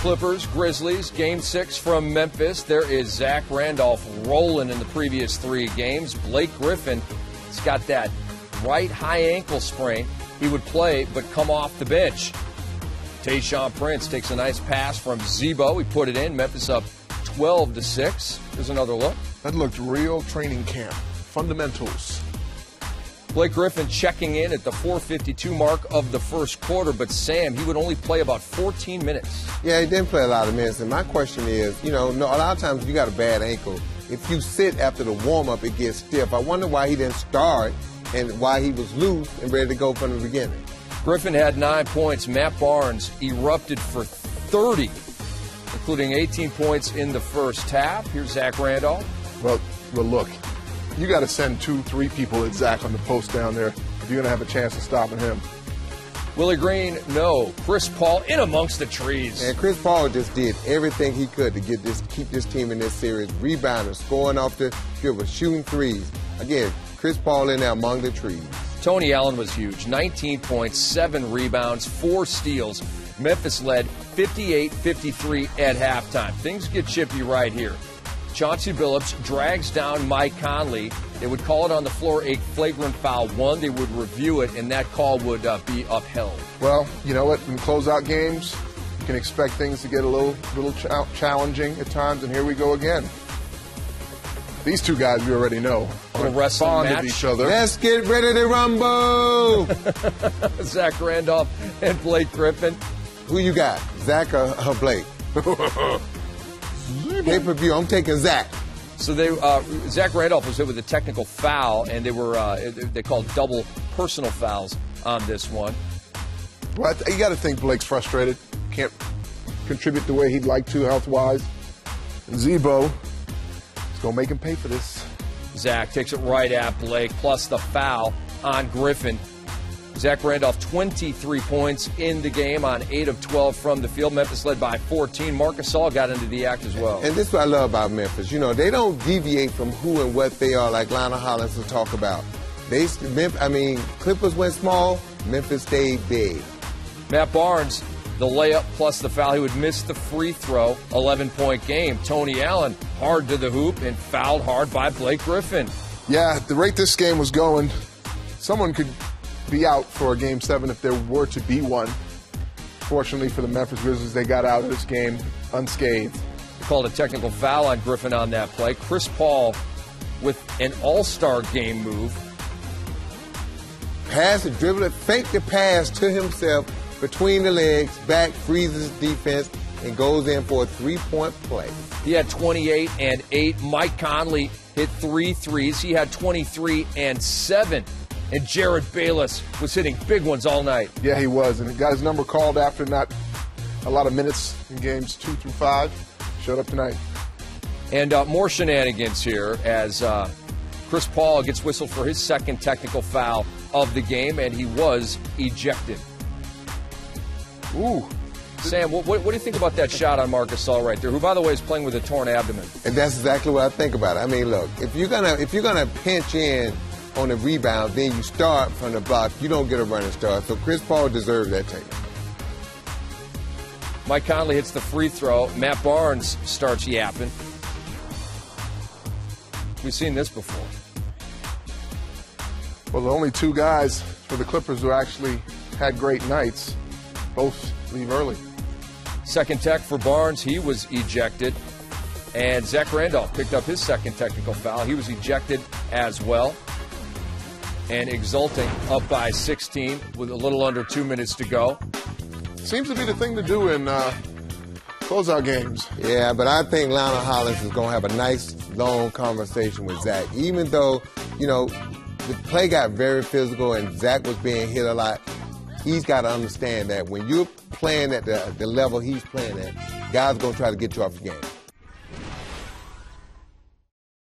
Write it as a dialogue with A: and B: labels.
A: Clippers, Grizzlies, Game 6 from Memphis. There is Zach Randolph rolling in the previous 3 games. Blake Griffin has got that right high ankle sprain. He would play but come off the bench. Tayshaun Prince takes a nice pass from Zebo. He put it in. Memphis up 12-6. Here's another look.
B: That looked real training camp. Fundamentals.
A: Blake Griffin checking in at the 4:52 mark of the first quarter, but Sam, he would only play about 14 minutes.
C: Yeah, he didn't play a lot of minutes, and my question is, a lot of times if you got a bad ankle, if you sit after the warm-up, it gets stiff. I wonder why he didn't start and why he was loose and ready to go from the beginning.
A: Griffin had 9 points. Matt Barnes erupted for 30, including 18 points in the first half. Here's Zach Randolph.
B: Well, look, you got to send 2-3 people at Zach on the post down there if you're going to have a chance of stopping him.
A: Willie Green, no. Chris Paul in amongst the trees.
C: And Chris Paul just did everything he could to keep this team in this series, rebounding, scoring off the dribble, shooting threes. Again, Chris Paul in there among the trees.
A: Tony Allen was huge. 19 points, 7 rebounds, 4 steals. Memphis led 58-53 at halftime. Things get chippy right here. Chauncey Billups drags down Mike Conley. They would call it on the floor a flagrant foul. They would review it, and that call would be upheld.
B: Well, you know what? In closeout games, you can expect things to get a little challenging at times, and here we go again. These two guys, we already know, are fond of each other.
C: Let's get ready to rumble!
A: Zach Randolph and Blake Griffin.
C: Who you got, Zach or Blake? Pay-per-view, I'm taking Zach.
A: So Zach Randolph was hit with a technical foul, and they called double personal fouls on this one.
B: Well, you got to think Blake's frustrated. Can't contribute the way he'd like to health-wise. And Zebo is going to make him pay for this.
A: Zach takes it right at Blake, plus the foul on Griffin. Zach Randolph, 23 points in the game on 8 of 12 from the field. Memphis led by 14. Marc Gasol got into the act as well.
C: And this is what I love about Memphis. They don't deviate from who and what they are like Lionel Hollins will talk about. Clippers went small, Memphis stayed big.
A: Matt Barnes, the layup plus the foul. He would miss the free throw, 11-point game. Tony Allen, hard to the hoop and fouled hard by Blake Griffin.
B: Yeah, at the rate this game was going, someone could be out for a Game 7 if there were to be one. Fortunately for the Memphis Grizzlies, they got out of this game unscathed.
A: They called a technical foul on Griffin on that play. Chris Paul with an all-star game move.
C: Pass it, dribble it, fake the pass to himself between the legs, back, freezes defense, and goes in for a 3-point play.
A: He had 28 and 8. Mike Conley hit 3 threes. He had 23 and 7. And Jared Bayless was hitting big ones all night.
B: Yeah, he was. And he got his number called after not a lot of minutes in games 2 through 5. Showed up tonight.
A: And more shenanigans here as Chris Paul gets whistled for his second technical foul of the game, and he was ejected.
B: Ooh.
A: Sam, what do you think about that shot on Marc Gasol right there, who, by the way, is playing with a torn abdomen?
C: And that's exactly what I think about it. I mean, look, if you're gonna pinch in on the rebound, then you start from the block, you don't get a running start. So Chris Paul deserves that take.
A: Mike Conley hits the free throw. Matt Barnes starts yapping. We've seen this before.
B: Well, the only 2 guys for the Clippers who actually had great nights both leave early.
A: Second tech for Barnes. He was ejected. And Zach Randolph picked up his second technical foul. He was ejected as well. And exulting, up by 16 with a little under 2 minutes to go.
C: Seems to be the thing to do in closeout games. Yeah, but I think Lionel Hollins is going to have a nice, long conversation with Zach. Even though, the play got very physical and Zach was being hit a lot, he's got to understand that when you're playing at the level he's playing at, guys are going to try to get you off the game.